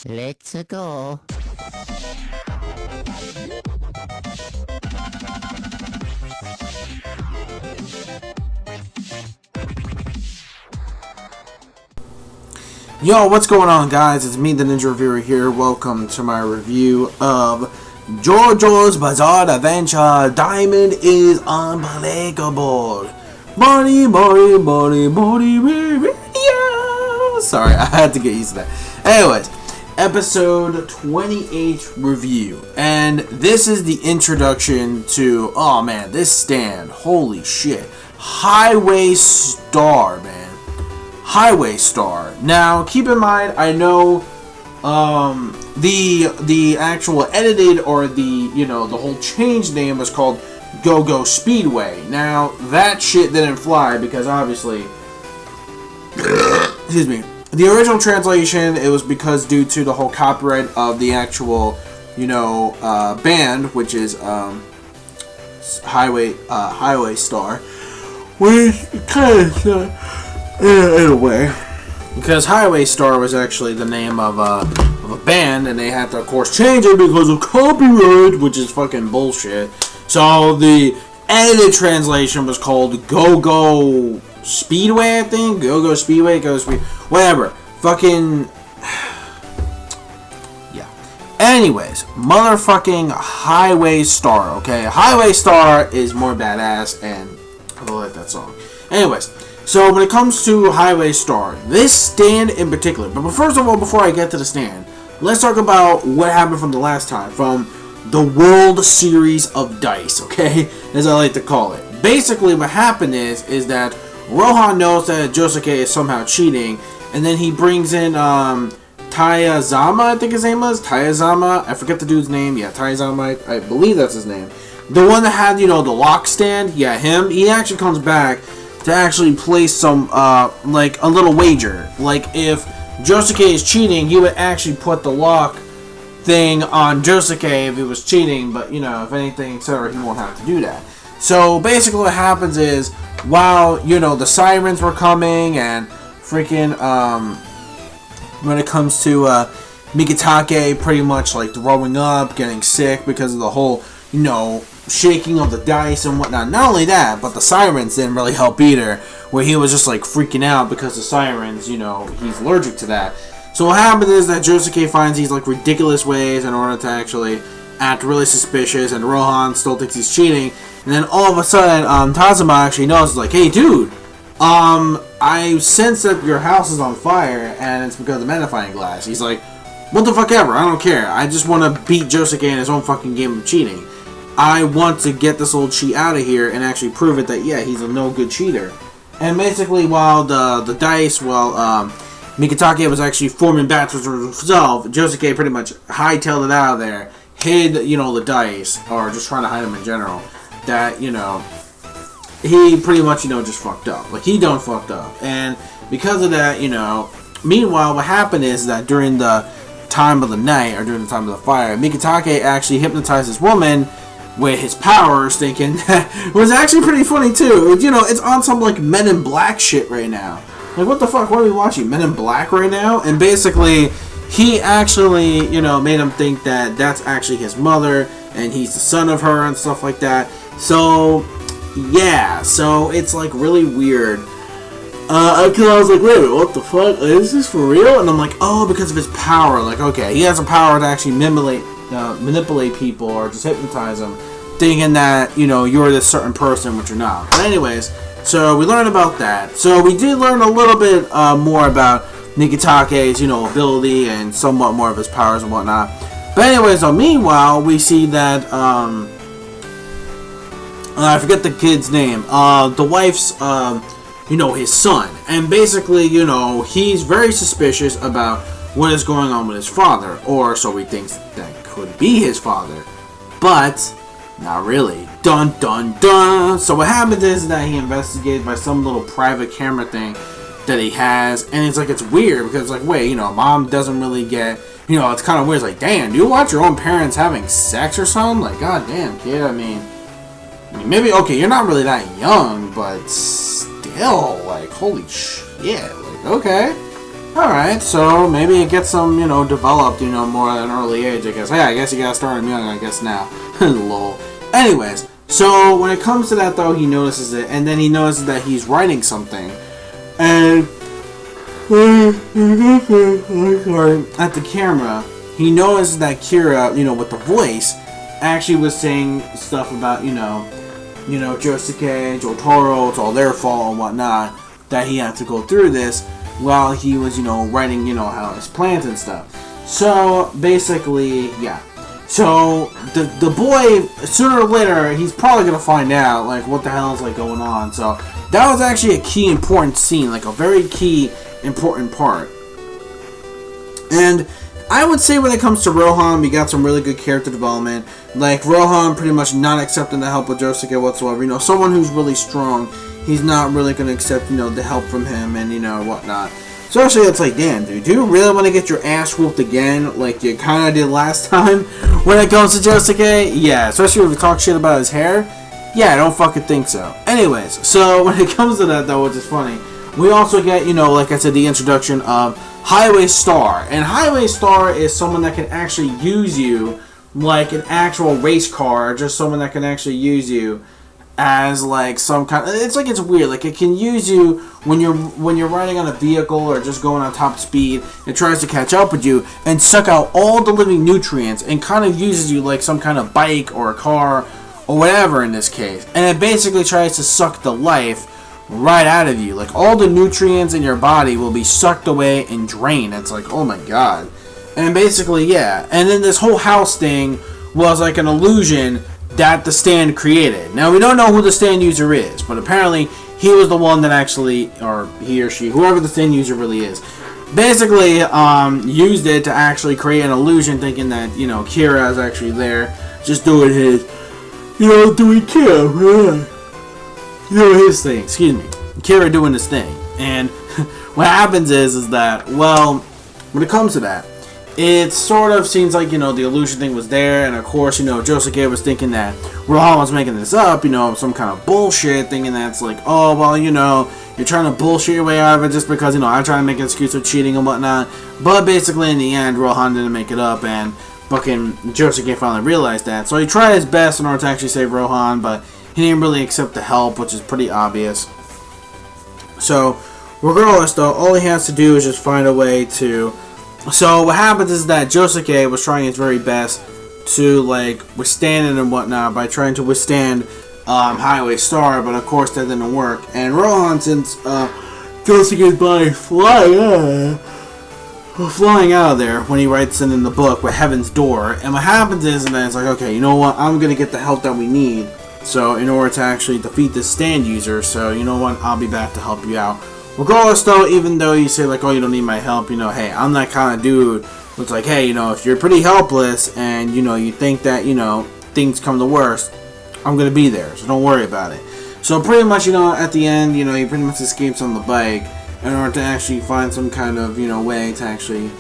Let's go. Yo, what's going on, guys? It's me, the Ninja Reviewer here. Welcome to my review of JoJo's Bizarre Adventure. Diamond is Unbreakable. Body, body, body, body, yeah. Sorry, I had to get used to that. Anyways, episode 28 review. And this is the introduction to, oh man, this stand. Holy shit. Highway Star, man. Highway Star. Now, keep in mind, I know the actual edited or the whole change name was called Go-Go Speedway. Now, that shit didn't fly because obviously, excuse me, the original translation, it was because due to the whole copyright of the actual, band, which is Highway Star, which kind of in a way, because Highway Star was actually the name of a band, and they had to, of course, change it because of copyright, which is fucking bullshit. So the edited translation was called Go-Go Speedway, I think. Go-Go Speedway, whatever. Fucking yeah. Anyways, motherfucking Highway Star. Okay, Highway Star is more badass, and I like that song. Anyways. So when it comes to Highway Star, this stand in particular, but first of all, before I get to the stand, let's talk about what happened from the last time, from the World Series of Dice, okay, as I like to call it. Basically, what happened is that Rohan knows that Josuke is somehow cheating, and then he brings in Taizama, I think his name was, Taizama, I forget the dude's name, yeah, Taizama, I believe that's his name. The one that had, the lock stand, yeah, him, he actually comes back to actually place some, like, a little wager. Like, if Josuke is cheating, he would actually put the lock thing on Josuke if he was cheating, but, if anything, etc., he won't have to do that. So, basically what happens is, while, the sirens were coming, and freaking, when it comes to, MAKITAKA pretty much, like, throwing up, getting sick because of the whole, shaking of the dice and whatnot. Not only that, but the sirens didn't really help either, where he was just like freaking out because the sirens, he's allergic to that. So what happened is that Josuke finds these like ridiculous ways in order to actually act really suspicious, and Rohan still thinks he's cheating, and then all of a sudden Tazuma actually knows, like, hey dude, I sense that your house is on fire and it's because of magnifying glass. He's like, what the fuck ever, I don't care, I just want to beat Josuke in his own fucking game of cheating. I want to get this old cheat out of here and actually prove it that, yeah, he's a no-good cheater. And basically, while the dice, MAKITAKA was actually forming battles with himself, Josuke pretty much hightailed it out of there, hid, the dice, or just trying to hide them in general, that, he pretty much, just fucked up. Like, he done fucked up. And because of that, meanwhile, what happened is that during the time of the night, or during the time of the fire, MAKITAKA actually hypnotized this woman with his powers, thinking that was actually pretty funny too. It's on some like Men in Black shit right now. Like, what the fuck? What are we watching? Men in Black right now? And basically, he actually, made him think that that's actually his mother, and he's the son of her and stuff like that. So, yeah. So it's like really weird. I was like, wait, what the fuck? Is this for real? And I'm like, oh, because of his power. Like, okay, he has a power to actually manipulate people or just hypnotize them, thinking that, you're this certain person, which you're not. But anyways, so we learned about that. So we did learn a little bit more about MAKITAKA's, ability and somewhat more of his powers and whatnot. But anyways, meanwhile, we see that, I forget the kid's name, the wife's, his son. And basically, he's very suspicious about what is going on with his father, or so he thinks that could be his father, but not really. Dun dun dun. So what happens is that he investigated by some little private camera thing that he has, and it's like, it's weird because it's like, wait, mom doesn't really get, it's kind of weird. It's like, damn, do you watch your own parents having sex or something? Like, goddamn, kid. I mean, maybe, okay, you're not really that young, but still, like, holy shit, like, okay. Alright, so maybe it gets some, developed, more at an early age, I guess. Yeah, I guess you gotta start him young, I guess, now. Lol. Anyways, so when it comes to that, though, he notices it, and then he notices that he's writing something. And at the camera, he notices that Kira, with the voice, actually was saying stuff about, Josuke, Jotaro, it's all their fault and whatnot, that he had to go through this while he was, writing, how his plans and stuff. So, basically, yeah. So, the boy, sooner or later, he's probably going to find out, like, what the hell is, like, going on. So, that was actually a key important scene, like, a very key important part. And I would say when it comes to Rohan, we got some really good character development. Like, Rohan pretty much not accepting the help of Josuke whatsoever. Someone who's really strong, he's not really going to accept, the help from him and, whatnot. Especially, it's like, damn, dude, do you really want to get your ass whooped again like you kind of did last time when it comes to Josuke? Yeah, especially if you talk shit about his hair. Yeah, I don't fucking think so. Anyways, so when it comes to that, though, which is funny, we also get, like I said, the introduction of Highway Star. And Highway Star is someone that can actually use you like an actual race car, just someone that can actually use you as like some kind of, it's weird, like it can use you when you're riding on a vehicle or just going on top speed. It tries to catch up with you and suck out all the living nutrients and kind of uses you like some kind of bike or a car or whatever in this case, and it basically tries to suck the life right out of you. Like all the nutrients in your body will be sucked away and drained. It's like, oh my god. And basically, yeah, and then this whole house thing was like an illusion that the stand created. Now, we don't know who the stand user is, but apparently he was the one that actually, or he or she, whoever the stand user really is, basically used it to actually create an illusion, thinking that, Kira is actually there, just doing his, doing Kira, his thing, excuse me, Kira doing his thing. And what happens is that, well, when it comes to that, it sort of seems like, the illusion thing was there, and of course, Josuke was thinking that Rohan was making this up, some kind of bullshit, thinking that it's like, oh, well, you're trying to bullshit your way out of it just because, I'm trying to make an excuse of cheating and whatnot. But basically, in the end, Rohan didn't make it up, and fucking Josuke finally realized that. So he tried his best in order to actually save Rohan, but he didn't really accept the help, which is pretty obvious. So, regardless, though, all he has to do is just find a way to... So what happens is that Josuke was trying his very best to like withstand it and whatnot by trying to withstand Highway Star, but of course that didn't work. And Rohan, since Josuke's body flying out of there when he writes it in the book with Heaven's Door, and what happens is, and then it's like, okay, you know what, I'm gonna get the help that we need. So in order to actually defeat this stand user, so you know what, I'll be back to help you out. Regardless, though, even though you say, like, oh, you don't need my help, hey, I'm that kind of dude who's like, hey, if you're pretty helpless and, you think that, things come to worst, I'm going to be there, so don't worry about it. So pretty much, at the end, he pretty much escapes on the bike in order to actually find some kind of, way to actually,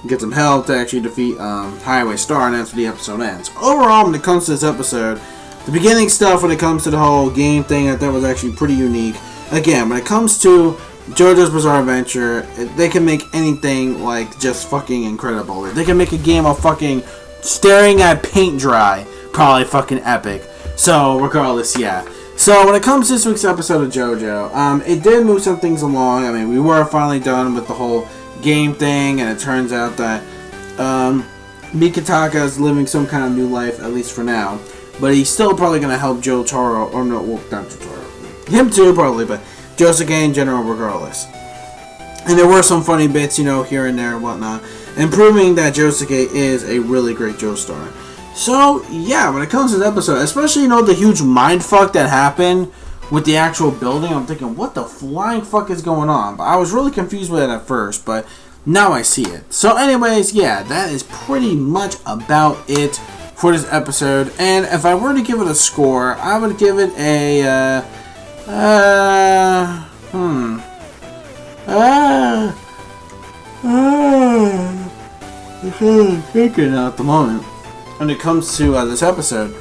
get some help to actually defeat Highway Star, and that's where the episode ends. Overall, when it comes to this episode, the beginning stuff when it comes to the whole game thing, I thought was actually pretty unique. Again, when it comes to JoJo's Bizarre Adventure, they can make anything, like, just fucking incredible. They can make a game of fucking staring at paint dry. Probably fucking epic. So, regardless, yeah. So, when it comes to this week's episode of JoJo, it did move some things along. I mean, we were finally done with the whole game thing, and it turns out that MAKITAKA is living some kind of new life, at least for now. But he's still probably going to help Jotaro, or no, well, not Jotaro. Him too, probably, but Josuke in general, regardless. And there were some funny bits, here and there and whatnot, and proving that Josuke is a really great Joestar. So, yeah, when it comes to this episode, especially, the huge mindfuck that happened with the actual building, I'm thinking, what the flying fuck is going on? But I was really confused with it at first, but now I see it. So, anyways, yeah, that is pretty much about it for this episode. And if I were to give it a score, I would give it a... thinking at the moment when it comes to this episode.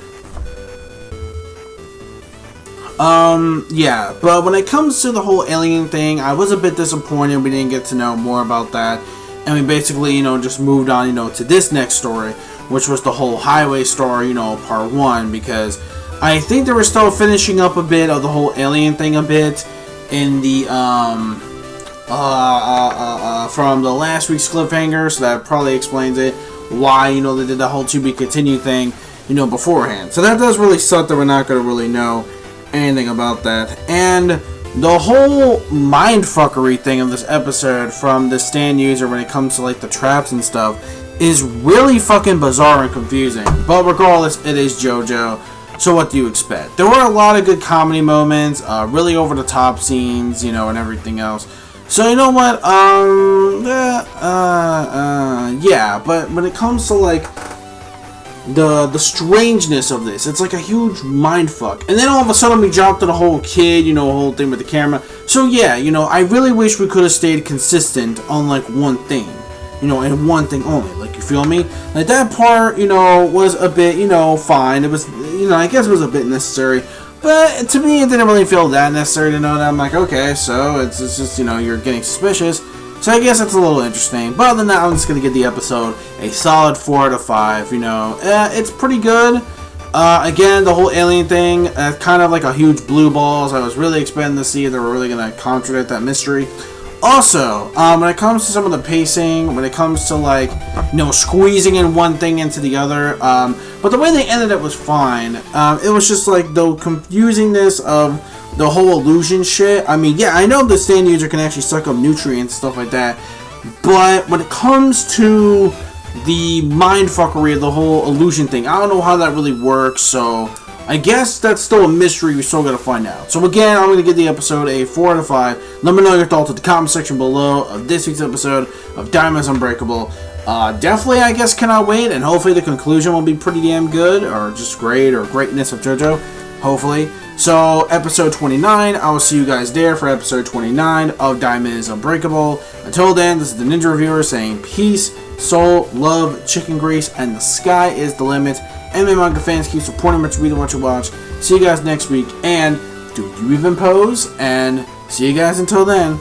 Yeah, but when it comes to the whole alien thing, I was a bit disappointed we didn't get to know more about that. And we basically, you know, just moved on, you know, to this next story, which was the whole highway star, you know, part 1, because I think they were still finishing up a bit of the whole alien thing a bit in the, from the last week's cliffhanger, so that probably explains it, why, you know, they did the whole to be continued thing, you know, beforehand. So that does really suck that we're not going to really know anything about that. And the whole mindfuckery thing of this episode from the stand user when it comes to like the traps and stuff is really fucking bizarre and confusing. But regardless, it is JoJo, so what do you expect? There were a lot of good comedy moments, really over the top scenes, you know, and everything else. So you know what, yeah, but when it comes to like the strangeness of this, it's like a huge mindfuck. And then all of a sudden we jump to the whole kid, you know, whole thing with the camera. So yeah, you know, I really wish we could have stayed consistent on like one thing, you know, and one thing only. Like, you feel me? Like that part, you know, was a bit, you know, fine. It was, you know, I guess it was a bit necessary. But to me, it didn't really feel that necessary to know that. I'm like, okay, so it's just, you know, you're getting suspicious. So I guess that's a little interesting. But other than that, I'm just going to give the episode a solid 4 out of 5. You know, it's pretty good. Again, the whole alien thing, kind of like a huge blue balls. I was really expecting to see if they were really going to contradict that mystery. Also, when it comes to some of the pacing, when it comes to like, you know, squeezing in one thing into the other, but the way they ended it was fine. It was just like the confusingness of the whole illusion shit. I mean, yeah, I know the stand user can actually suck up nutrients and stuff like that, but when it comes to the mindfuckery of the whole illusion thing, I don't know how that really works, so I guess that's still a mystery we still gotta find out. So again, I'm gonna give the episode a 4 out of 5. Let me know your thoughts in the comment section below of this week's episode of Diamond's Unbreakable. Definitely, I guess, cannot wait, and hopefully the conclusion will be pretty damn good, or just great, or greatness of JoJo, hopefully. So, episode 29, I will see you guys there for episode 29 of Diamond is Unbreakable. Until then, this is the Ninja Reviewer saying peace, soul, love, chicken grease, and the sky is the limit. Anime manga fans, keep supporting what you read and what you watch. See you guys next week, and do you even pose? And see you guys until then.